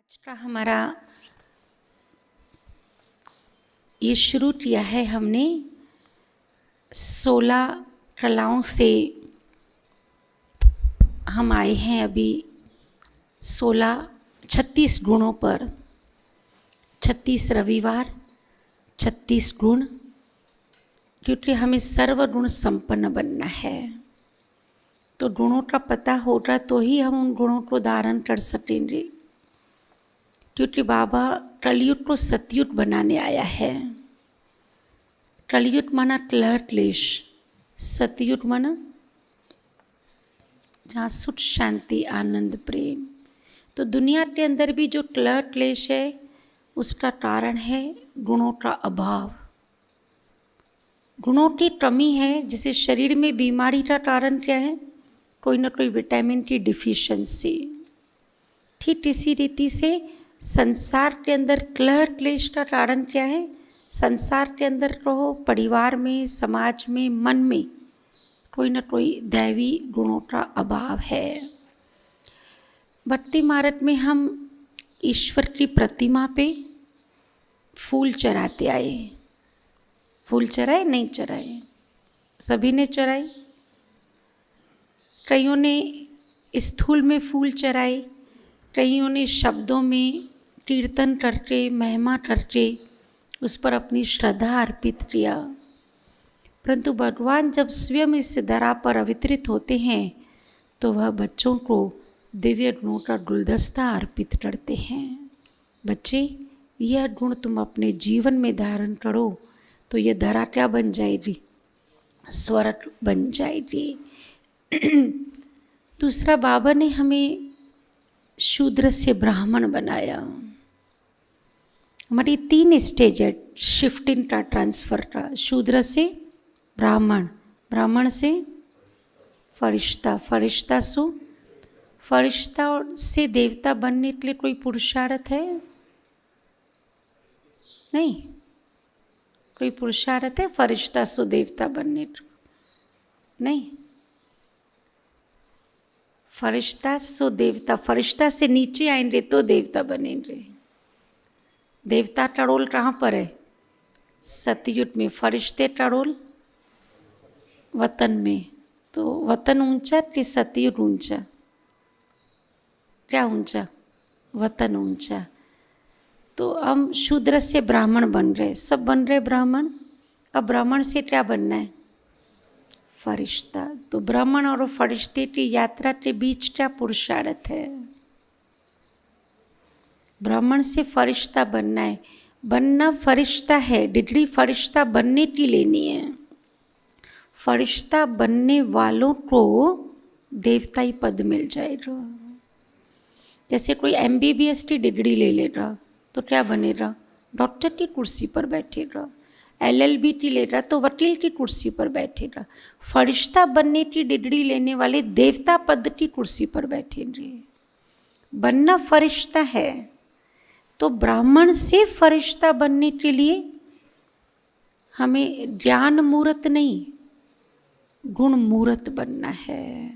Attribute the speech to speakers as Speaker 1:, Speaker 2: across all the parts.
Speaker 1: आज का हमारा ये शुरू किया है हमने 16 कलाओं से हम आए हैं अभी 36 गुणों पर। 36 रविवार 36 गुण, क्योंकि हमें सर्वगुण संपन्न बनना है। तो गुणों का पता होगा तो ही हम उन गुणों को धारण कर सकेंगे, क्योंकि बाबा कलयुग को सतयुग बनाने आया है। कलयुग माना कलह क्लेश, सतयुग माना जहाँ सुख शांति आनंद प्रेम। तो दुनिया के अंदर भी जो कलह क्लेश है उसका कारण है गुणों का अभाव, गुणों की कमी है। जैसे शरीर में बीमारी का कारण क्या है? कोई ना कोई विटामिन की डिफिशिएंसी। ठीक इसी रीति से संसार के अंदर कलह क्लेश का कारण क्या है? संसार के अंदर कहो, परिवार में, समाज में, मन में कोई ना कोई दैवी गुणों का अभाव है। भक्ति मार्ग में हम ईश्वर की प्रतिमा पे फूल चढ़ाते आए। फूल चढ़ाए नहीं चढ़ाए? सभी ने चढ़ाए। कईयों ने स्थूल में फूल चढ़ाए, कईयों ने शब्दों में कीर्तन करके महिमा करके उस पर अपनी श्रद्धा अर्पित किया। परंतु भगवान जब स्वयं इस धरा पर अवतरित होते हैं तो वह बच्चों को दिव्य गुणों का गुलदस्ता अर्पित करते हैं। बच्चे, यह गुण तुम अपने जीवन में धारण करो तो यह धरा क्या बन जाएगी? स्वर्ग बन जाएगी। दूसरा, बाबा ने हमें शूद्र से ब्राह्मण बनाया। हमारी 3 स्टेज है शिफ्टिंग का, ट्रांसफर का। शूद्र से ब्राह्मण, ब्राह्मण से फरिश्ता, फरिश्ता से देवता बनने के लिए कोई पुरुषार्थ है? नहीं, कोई पुरुषार्थ है फरिश्ता से देवता बनने का? नहीं। फरिश्ता सो देवता, फरिश्ता से नीचे आएंगे तो देवता बनेंगे। देवता का रोल कहाँ पर है? सतयुग में। फरिश्ते का रोल वतन में। तो वतन ऊंचा कि सतयुग ऊंचा? क्या ऊंचा? वतन ऊंचा। तो हम शूद्र से ब्राह्मण बन रहे, सब बन रहे ब्राह्मण। अब ब्राह्मण से क्या बनना है? फरिश्ता। तो ब्राह्मण और फरिश्ते की यात्रा के बीच क्या पुरुषार्थ है? ब्राह्मण से फरिश्ता बनना है। बनना फरिश्ता है, डिग्री फरिश्ता बनने की लेनी है। फरिश्ता बनने वालों को देवताई पद मिल जाएगा। जैसे कोई MBBS की डिग्री ले लेगा तो क्या बनेगा? डॉक्टर की कुर्सी पर बैठेगा। LLB की लेगा तो वकील की कुर्सी पर बैठेगा। फरिश्ता बनने की डिग्री लेने वाले देवता पद की कुर्सी पर बैठेंगे। बनना फरिश्ता है। तो ब्राह्मण से फरिश्ता बनने के लिए हमें ज्ञान मूर्त नहीं, गुण मूर्त बनना है।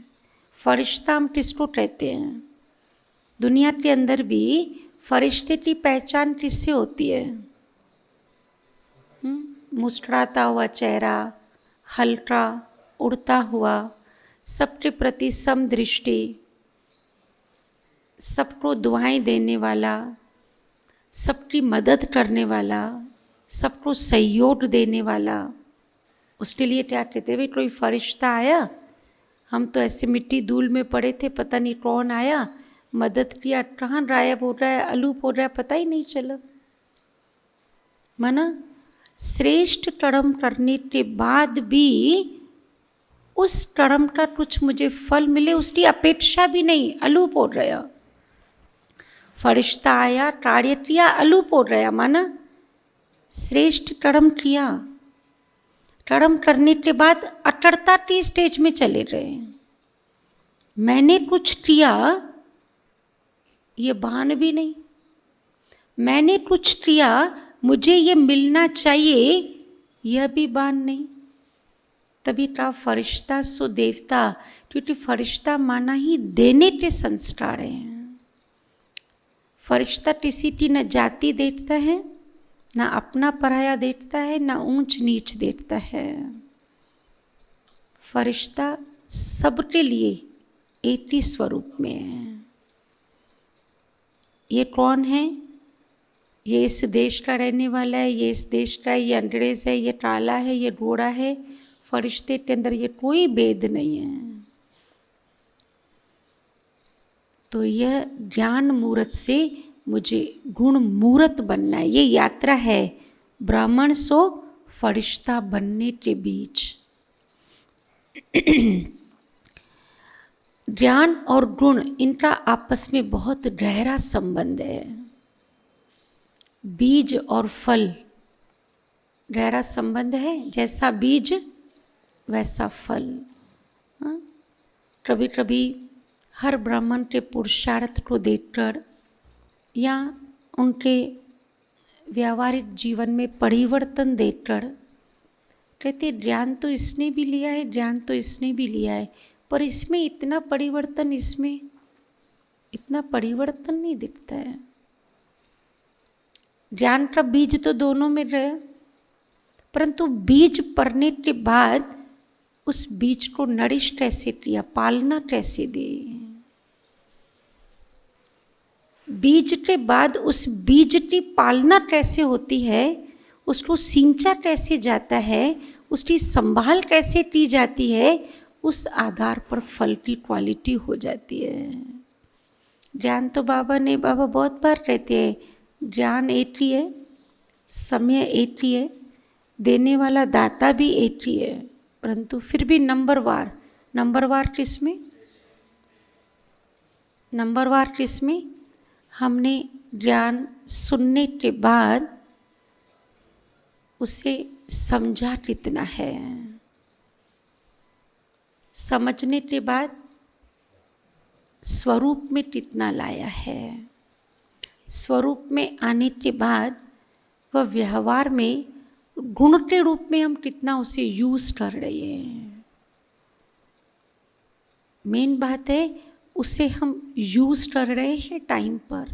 Speaker 1: फरिश्ता हम किसको कहते हैं? दुनिया के अंदर भी फरिश्ते की पहचान किससे होती है? मुस्कुराता हुआ चेहरा, हल्का उड़ता हुआ, सबके प्रति समदृष्टि, सबको दुआएं देने वाला, सबकी मदद करने वाला, सबको सहयोग देने वाला। उसके लिए क्या कहते हैं? भाई कोई फरिश्ता आया, हम तो ऐसे मिट्टी धूल में पड़े थे, पता नहीं कौन आया, मदद किया, कहाँ गायब हो रहा है, अलूप हो रहा है, पता ही नहीं चला। माना श्रेष्ठ कर्म करने के बाद भी उस कर्म का कुछ मुझे फल मिले उसकी अपेक्षा भी नहीं, अलूप हो रहा। फरिश्ता आया, कार्य किया, अलूप हो रहा। माना श्रेष्ठ कर्म किया, कर्म करने के बाद अटरता की स्टेज में चले गए। मैंने कुछ किया ये बान भी नहीं, मैंने कुछ किया मुझे ये मिलना चाहिए यह भी बान नहीं। तभी कहा फरिश्ता सो देवता, क्योंकि फरिश्ता माना ही देने के संस्कार हैं। फरिश्ता टीसीटी न जाति देखता है, ना अपना पराया देखता है, ना ऊंच नीच देखता है। फरिश्ता सबके लिए एक ही स्वरूप में है। ये कौन है? ये इस देश का रहने वाला है, ये इस देश का है, ये अंग्रेज है, ये काला है, ये गोरा है। फरिश्ते के अंदर ये कोई भेद नहीं है। तो यह ज्ञान मूर्त से मुझे गुण मूर्त बनना है। ये यात्रा है ब्राह्मण सो फरिश्ता बनने के बीच। ज्ञान और गुण, इनका आपस में बहुत गहरा संबंध है। बीज और फल, गहरा संबंध है। जैसा बीज वैसा फल। कभी कभी हर ब्राह्मण के पुरुषार्थ को देखकर या उनके व्यावहारिक जीवन में परिवर्तन देखकर कहते ज्ञान तो इसने भी लिया है, ज्ञान तो इसने भी लिया है, पर इसमें इतना परिवर्तन, इसमें इतना परिवर्तन नहीं दिखता है। ज्ञान का बीज तो दोनों में रहा, परंतु बीज पड़ने के बाद उस बीज को नरिश कैसे किया, पालना कैसे दी। बीज के बाद उस बीज की पालना कैसे होती है, उसको सिंचा कैसे जाता है, उसकी संभाल कैसे की जाती है, उस आधार पर फल की क्वालिटी हो जाती है। ज्ञान तो बाबा बहुत बार कहते हैं, ज्ञान एक ही है, समय एक ही है, देने वाला दाता भी एक ही है, परंतु फिर भी नंबरवार किसमें हमने ज्ञान सुनने के बाद उसे समझा कितना है, समझने के बाद स्वरूप में कितना लाया है, स्वरूप में आने के बाद वह व्यवहार में गुण के रूप में हम कितना उसे यूज कर रहे हैं। मेन बात है उसे हम यूज कर रहे हैं टाइम पर।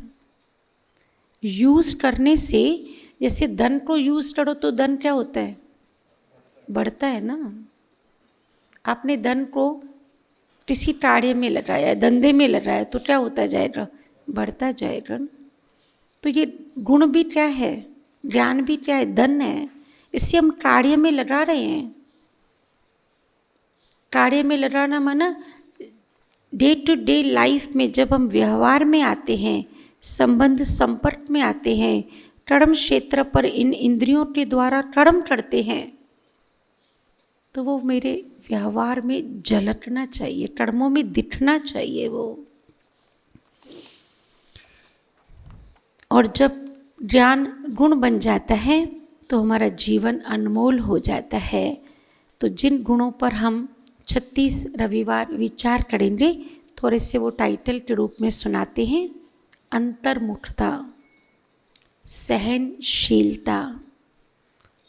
Speaker 1: यूज करने से, जैसे धन को यूज करो तो धन क्या होता है, बढ़ता है ना। आपने धन को किसी कार्य में लगाया, धंधे में लगाया, तो क्या होता जाएगा, बढ़ता जाएगा ना। तो ये गुण भी क्या है, ज्ञान भी क्या है, धन है। इससे हम कार्य में लगा रहे हैं। कार्य में लगाना माना डे टू डे लाइफ में जब हम व्यवहार में आते हैं, संबंध संपर्क में आते हैं, कर्म क्षेत्र पर इन इंद्रियों के द्वारा कर्म करते हैं, तो वो मेरे व्यवहार में झलकना चाहिए, कर्मों में दिखना चाहिए वो। और जब ज्ञान गुण बन जाता है तो हमारा जीवन अनमोल हो जाता है। तो जिन गुणों पर हम 36 रविवार विचार करेंगे, थोड़े से वो टाइटल के रूप में सुनाते हैं। अंतर्मुखता, सहनशीलता,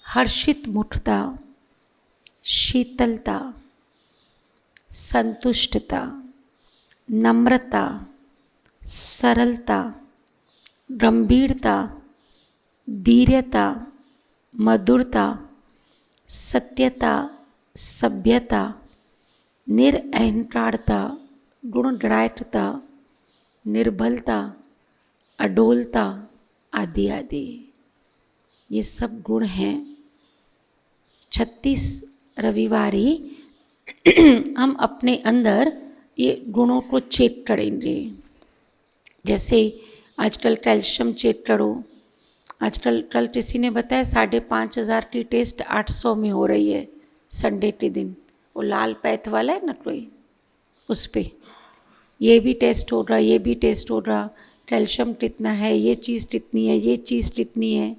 Speaker 1: हर्षित मुखता, शीतलता, संतुष्टता, नम्रता, सरलता, गंभीरता, धीर्यता, मधुरता, सत्यता, सभ्यता, निरअहंकारता, गुणग्राह्यता, निर्बलता, अडोलता आदि आदि। ये सब गुण हैं। 36 रविवारी हम अपने अंदर ये गुणों को चेक करेंगे। जैसे आजकल कैल्शियम चेक करो। आजकल कल किसी ने बताया 5,500 की टेस्ट 800 में हो रही है संडे के दिन। वो लाल पैथ वाला है ना कोई, उस पर ये भी टेस्ट हो रहा, ये भी टेस्ट हो रहा, कैल्शियम कितना है, ये चीज़ कितनी है, ये चीज़ कितनी है।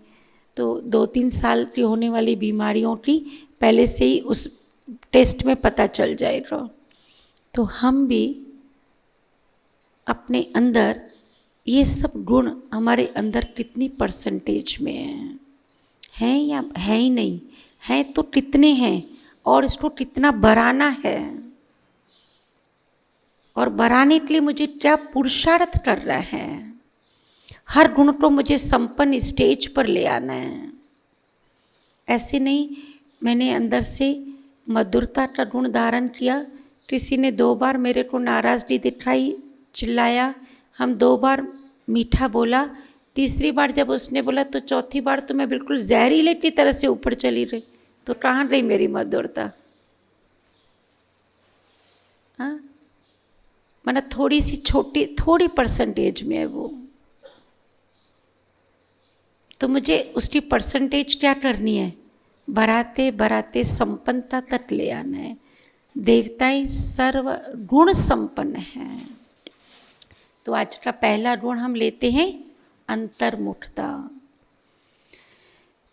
Speaker 1: तो 2-3 साल की होने वाली बीमारियों की पहले से ही उस टेस्ट में पता चल जाएगा। तो हम भी अपने अंदर ये सब गुण हमारे अंदर कितनी परसेंटेज में हैं या है ही नहीं, हैं तो कितने हैं और इसको कितना बढ़ाना है, और बढ़ाने के लिए मुझे क्या पुरुषार्थ कर रहा है। हर गुण को मुझे संपन्न स्टेज पर ले आना है। ऐसे नहीं, मैंने अंदर से मधुरता का गुण धारण किया, किसी ने 2 बार मेरे को नाराज़गी दिखाई, चिल्लाया, हम 2 बार मीठा बोला, तीसरी बार जब उसने बोला तो चौथी बार तो मैं बिल्कुल जहरीले की तरह से ऊपर चली रही, तो कहाँ रही मेरी मधुरता? हाँ, माना थोड़ी सी छोटी, थोड़ी परसेंटेज में है वो, तो मुझे उसकी परसेंटेज क्या करनी है? बढ़ाते बढ़ाते संपन्नता तक ले आना है। देवताएं सर्व गुण संपन्न हैं। तो आज का पहला गुण हम लेते हैं अंतर्मुखता,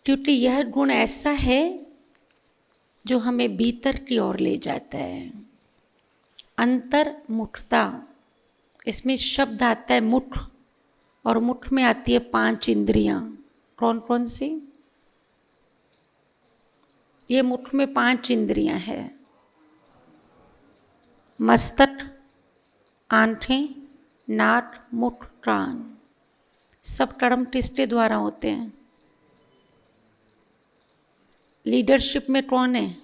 Speaker 1: क्योंकि यह गुण ऐसा है जो हमें भीतर की ओर ले जाता है। अंतर्मुखता, इसमें शब्द आता है मुख, और मुख में आती है 5 इंद्रियां। कौन कौन सी? ये मुख में 5 इंद्रियां हैं। मस्तक, आंखें, नाक, मुख, कान, सब कर्म किसके द्वारा होते हैं? लीडरशिप में कौन है?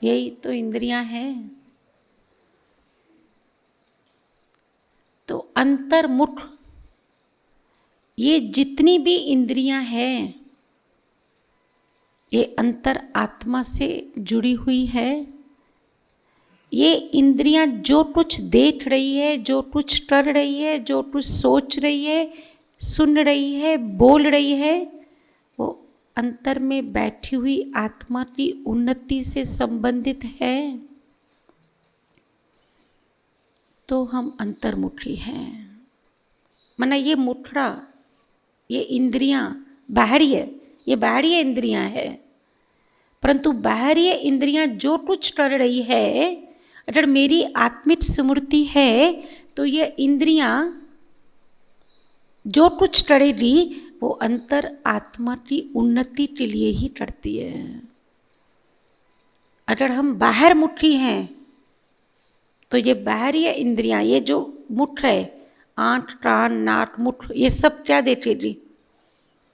Speaker 1: यही तो इंद्रियां हैं। तो अंतर्मुख, ये जितनी भी इंद्रियां हैं ये अंतर आत्मा से जुड़ी हुई है। ये इंद्रियां जो कुछ देख रही है, जो कुछ कर रही है, जो कुछ सोच रही है, सुन रही है, बोल रही है, वो अंतर में बैठी हुई आत्मा की उन्नति से संबंधित है। तो हम अंतर्मुखी हैं। माना ये मुखड़ा, ये इंद्रियां बाहरी है, ये बाहरी इंद्रियां है, परंतु बाहरी इंद्रियां जो कुछ कर रही है, अगर मेरी आत्मिक स्मृति है तो ये इंद्रियां जो कुछ करेगी वो अंतर आत्मा की उन्नति के लिए ही करती है। अगर हम बाहर मुखी हैं तो ये बाहरी इंद्रियां, ये जो मुख है, आंख, कान, नाक, मुख, ये सब क्या देखेगी?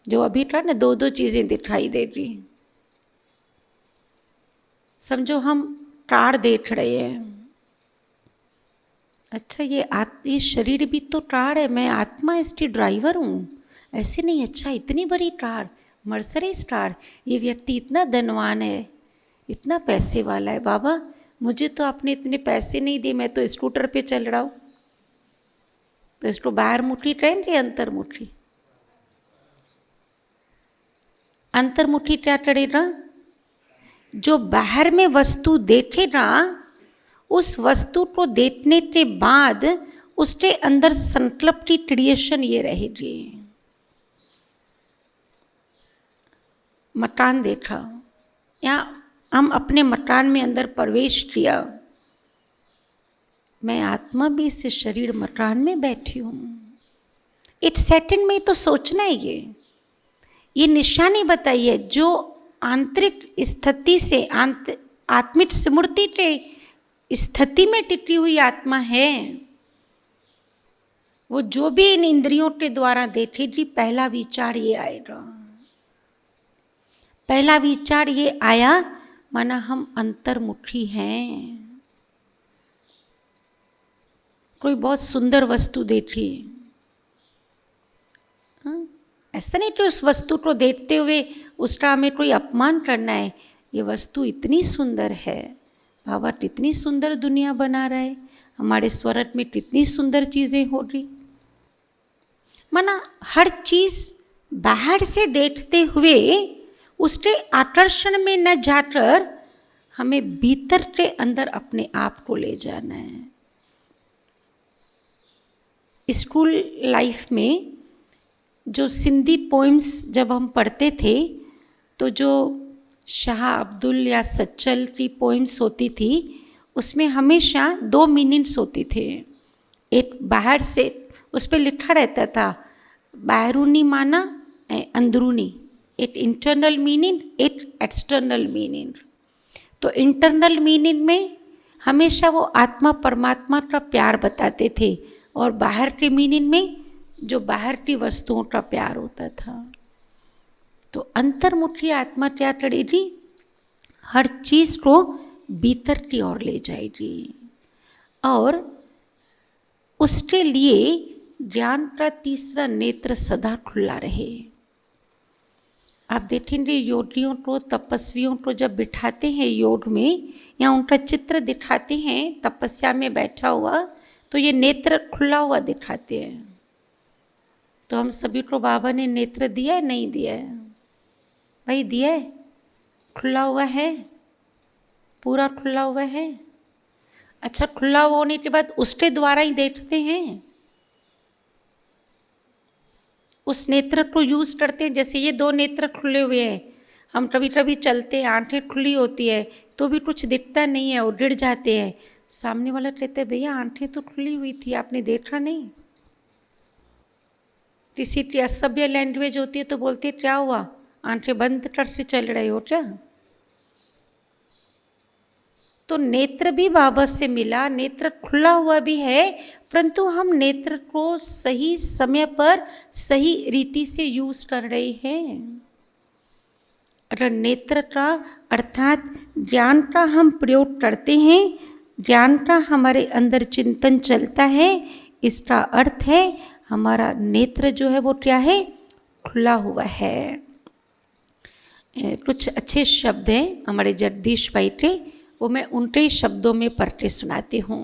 Speaker 1: जो अभी था ना, 2-2 चीजें दिखाई देगी। समझो हम कार देख रहे हैं, अच्छा ये शरीर भी तो कार है, मैं आत्मा इसकी ड्राइवर हूँ, ऐसे नहीं। अच्छा इतनी बड़ी कार, मर्सिडीज कार, ये व्यक्ति इतना धनवान है, इतना पैसे वाला है, बाबा मुझे तो आपने इतने पैसे नहीं दिए, मैं तो स्कूटर पे चल रहा हूँ। तो इसको बाहर मुठी ट्रेन या अंतर्मुखी? अंतर्मुखी क्या करेगा? जो बाहर में वस्तु देखेगा, उस वस्तु को देखने के बाद उसके अंदर संकल्प की क्रिएशन ये रहेगी। मकान देखा, या हम अपने मकान में अंदर प्रवेश किया, मैं आत्मा भी इस शरीर मकान में बैठी हूँ। 1 सेकंड में तो सोचना है। ये निशानी बताइए, जो आंतरिक स्थिति से, आत्मिक स्मृति के स्थिति में टिकी हुई आत्मा है, वो जो भी इन इंद्रियों के द्वारा देखेगी, पहला विचार ये आएगा। पहला विचार ये आया, माना हम अंतर्मुखी हैं। कोई बहुत सुंदर वस्तु देखी, ऐसा नहीं कि उस वस्तु को देखते हुए उसका हमें कोई अपमान करना है। ये वस्तु इतनी सुंदर है, बाबा कितनी सुंदर दुनिया बना रहा है, हमारे स्वर्ग में कितनी सुंदर चीज़ें हो रही। माना हर चीज़ बाहर से देखते हुए उसके आकर्षण में न जाकर हमें भीतर के अंदर अपने आप को ले जाना है। स्कूल लाइफ में जो सिंधी पोइम्स जब हम पढ़ते थे, तो जो शाह अब्दुल या सच्चल की पोइम्स होती थी, उसमें हमेशा 2 मीनिंग्स होती थे। एक बाहर से, उस पर लिखा रहता था बाहरूनी माना अंदरूनी, एक इंटरनल मीनिंग, एक एक्सटर्नल मीनिंग। तो इंटरनल मीनिंग में हमेशा वो आत्मा परमात्मा का प्यार बताते थे, और बाहर के मीनिंग में जो बाहर की वस्तुओं का प्यार होता था। तो अंतर्मुखी आत्मा क्या करेगी? हर चीज को भीतर की ओर ले जाएगी और उसके लिए ज्ञान का तीसरा नेत्र सदा खुला रहे। आप देखेंगे योगियों को, तपस्वियों को जब बिठाते हैं योग में या उनका चित्र दिखाते हैं तपस्या में बैठा हुआ, तो ये नेत्र खुला हुआ दिखाते हैं। तो हम सभी को बाबा ने नेत्र दिया है, नहीं दिया है? भाई दिया है, खुला हुआ है, पूरा खुला हुआ है। अच्छा, खुला होने के बाद उसके द्वारा ही देखते हैं, उस नेत्र को यूज करते हैं। जैसे ये दो नेत्र खुले हुए हैं, हम कभी कभी चलते हैं, आंखें खुली होती है तो भी कुछ दिखता नहीं है और गिर जाते हैं। सामने वाला कहते हैं भैया आंखें तो खुली हुई थी, आपने देखा नहीं? किसी की असभ्य लैंग्वेज होती है तो बोलते क्या हुआ, आंखें बंद करके चल रहे हो क्या? तो नेत्र भी बाबा से मिला, नेत्र खुला हुआ भी है, परंतु हम नेत्र को सही समय पर सही रीति से यूज कर रहे हैं। अगर नेत्र का अर्थात ज्ञान का हम प्रयोग करते हैं, ज्ञान का हमारे अंदर चिंतन चलता है, इसका अर्थ है हमारा नेत्र जो है वो क्या है? खुला हुआ है। कुछ अच्छे शब्द हैं हमारे जगदीश भाई के, वो मैं उनके ही शब्दों में पढ़ के सुनाती हूँ।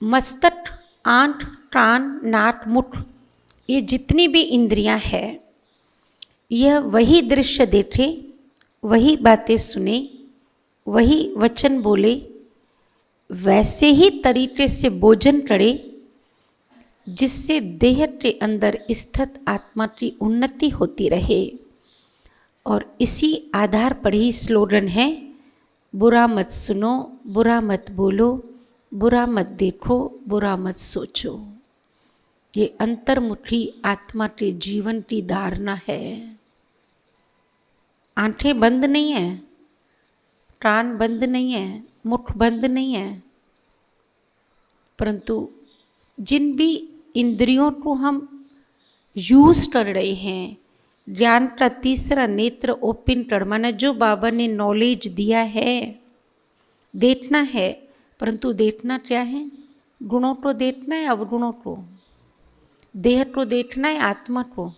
Speaker 1: मस्तक, आंख, कान, नाक, मुख, ये जितनी भी इंद्रियां हैं, यह वही दृश्य देखे, वही बातें सुने, वही वचन बोले, वैसे ही तरीके से भोजन करे जिससे देह के अंदर स्थित आत्मा की उन्नति होती रहे। और इसी आधार पर ही स्लोगन है, बुरा मत सुनो, बुरा मत बोलो, बुरा मत देखो, बुरा मत सोचो। ये अंतर्मुखी आत्मा के जीवन की धारणा है। आंखें बंद नहीं है, कान बंद नहीं है, मुख बंद नहीं है, परंतु जिन भी इंद्रियों को हम यूज कर रहे हैं, ज्ञान का तीसरा नेत्र ओपन कर, माना जो बाबा ने नॉलेज दिया है, देखना है, परंतु देखना क्या है? गुणों को देखना है, अवगुणों को, देह को देखना है, आत्मा को।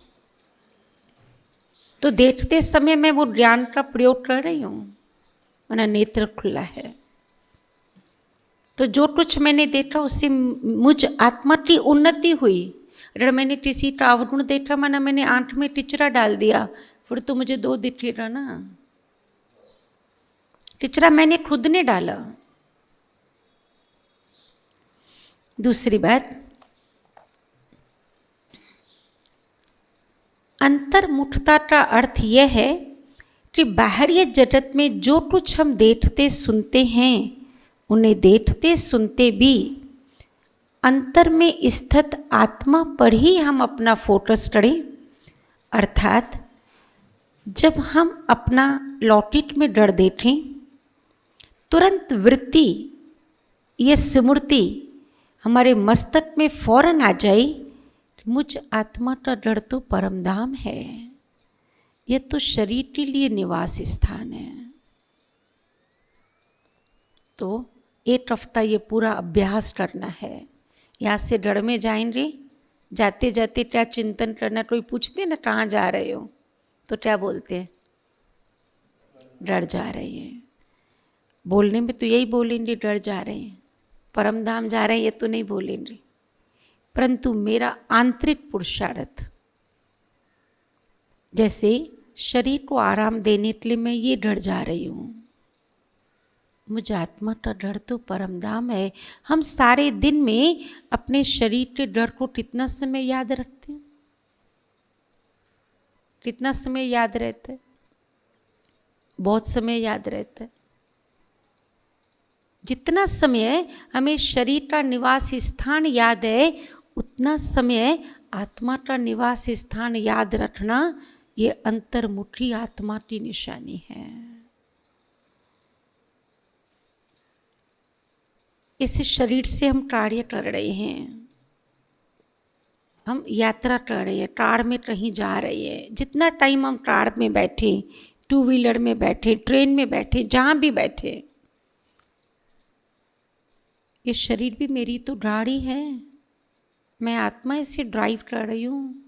Speaker 1: तो देखते समय मैं वो ज्ञान का प्रयोग कर रही हूँ, माना नेत्र खुला है। तो जो कुछ मैंने देखा उससे मुझ आत्मा की उन्नति हुई। अगर मैंने किसी का अवगुण देखा, माना मैंने आंख में टिचरा डाल दिया, फिर तो मुझे दो दिखेगा ना। टिचरा मैंने खुद ने डाला। दूसरी बात, अंतर्मुखता का अर्थ यह है कि बाहरी जगत में जो कुछ हम देखते सुनते हैं, उन्हें देखते सुनते भी अंतर में स्थित आत्मा पर ही हम अपना फोकस करें। अर्थात जब हम अपना लौकिक में डर देखें, तुरंत वृत्ति, ये स्मृति हमारे मस्तक में फौरन आ जाए, मुझ आत्मा का डर तो परमधाम है, यह तो शरीर के लिए निवास स्थान है। तो एक हफ्ता ये पूरा अभ्यास करना है। यहाँ से डर में जाएंगे, जाते जाते क्या चिंतन करना। कोई पूछते ना कहाँ जा रहे हो, तो क्या बोलते हैं? डर जा रहे हैं। बोलने में तो यही बोलेंगे डर जा रहे हैं, परमधाम जा रहे हैं ये तो नहीं बोलेंगे, परंतु मेरा आंतरिक पुरुषार्थ, जैसे शरीर को आराम देने के लिए मैं ये डर जा रही हूँ, मुझे आत्मा का डर तो परमधाम है। हम सारे दिन में अपने शरीर के डर को कितना समय याद रखते हैं? कितना समय याद रहता है? बहुत समय याद रहता है। जितना समय हमें शरीर का निवास स्थान याद है, उतना समय आत्मा का निवास स्थान याद रखना, ये अंतर्मुखी आत्मा की निशानी है। इस शरीर से हम कार्य कर रहे हैं, हम यात्रा कर रहे हैं, कार में कहीं जा रहे हैं, जितना टाइम हम कार में बैठे, टू व्हीलर में बैठे, ट्रेन में बैठे, जहाँ भी बैठे, ये शरीर भी मेरी तो गाड़ी है, मैं आत्मा इसे ड्राइव कर रही हूँ।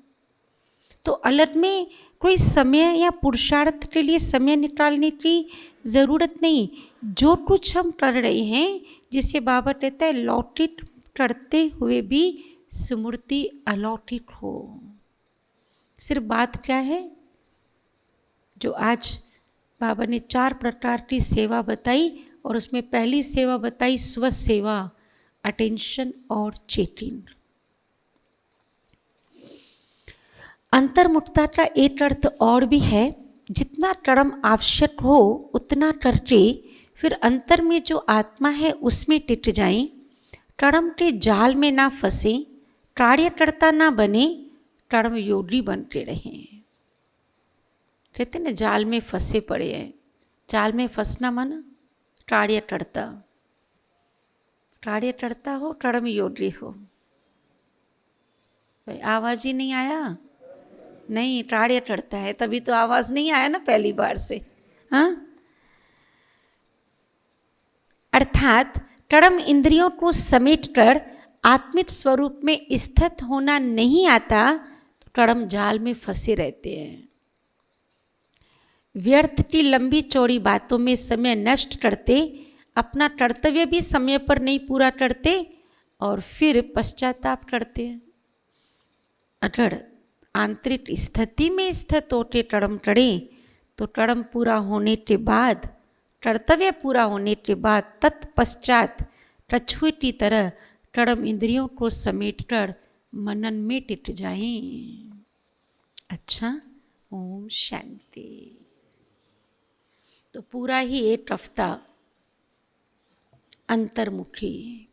Speaker 1: तो अलग में कोई समय या पुरुषार्थ के लिए समय निकालने की ज़रूरत नहीं। जो कुछ हम कर रहे हैं, जिसे बाबा कहता है लौकिक करते हुए भी स्मृति अलौकिक हो। सिर्फ बात क्या है, जो आज बाबा ने 4 प्रकार की सेवा बताई और उसमें पहली सेवा बताई स्व सेवा, अटेंशन और चेकिंग। अंतर्मुखता का एक अर्थ और भी है, जितना कर्म आवश्यक हो उतना करके फिर अंतर में जो आत्मा है उसमें टिक जाएं, कर्म के जाल में ना फंसे, कार्यकर्ता ना बने, कर्म योगी बनते रहें। कहते ना जाल में फंसे पड़े हैं, जाल में फंसना माना कार्यकर्ता, कार्यकर्ता हो कर्म योगी हो। भाई आवाज ही नहीं आया, नहीं कार्यकर्ता है तभी तो आवाज नहीं आया ना पहली बार से। हाँ, अर्थात कर्म इंद्रियों को समेटकर आत्मिक स्वरूप में स्थित होना नहीं आता तो कर्म जाल में फंसे रहते हैं। व्यर्थ की लंबी चौड़ी बातों में समय नष्ट करते, अपना कर्तव्य भी समय पर नहीं पूरा करते और फिर पश्चाताप करते हैं। अगर आंतरिक स्थिति में स्थित होकर कर्म करें तो कर्म पूरा होने के बाद, कर्तव्य पूरा होने के बाद तत्पश्चात कछुए की तरह कर्म इंद्रियों को समेटकर मनन में टिक जाएं। अच्छा, ओम शांति। तो पूरा ही एक हफ्ता अंतर्मुखी,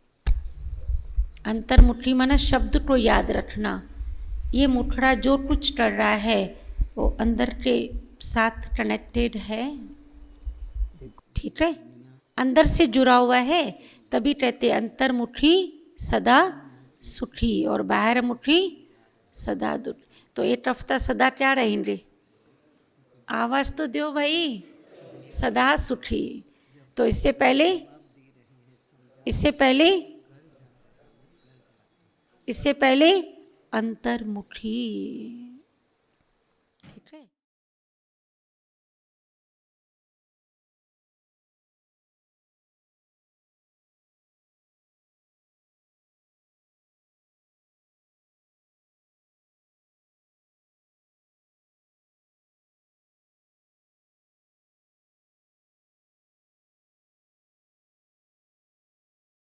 Speaker 1: अंतर्मुखी माना शब्द को याद रखना। ये मुखड़ा जो कुछ कर रहा है वो अंदर के साथ कनेक्टेड है, ठीक है, अंदर से जुड़ा हुआ है, तभी कहते अंतर्मुखी सदा सुखी और बाहर मुखी सदा दुखी। तो एक हफ्ता सदा क्या रहेंगे? आवाज तो दो भाई, सदा सुखी। तो इससे पहले अंतर्मुखी, ठीक है।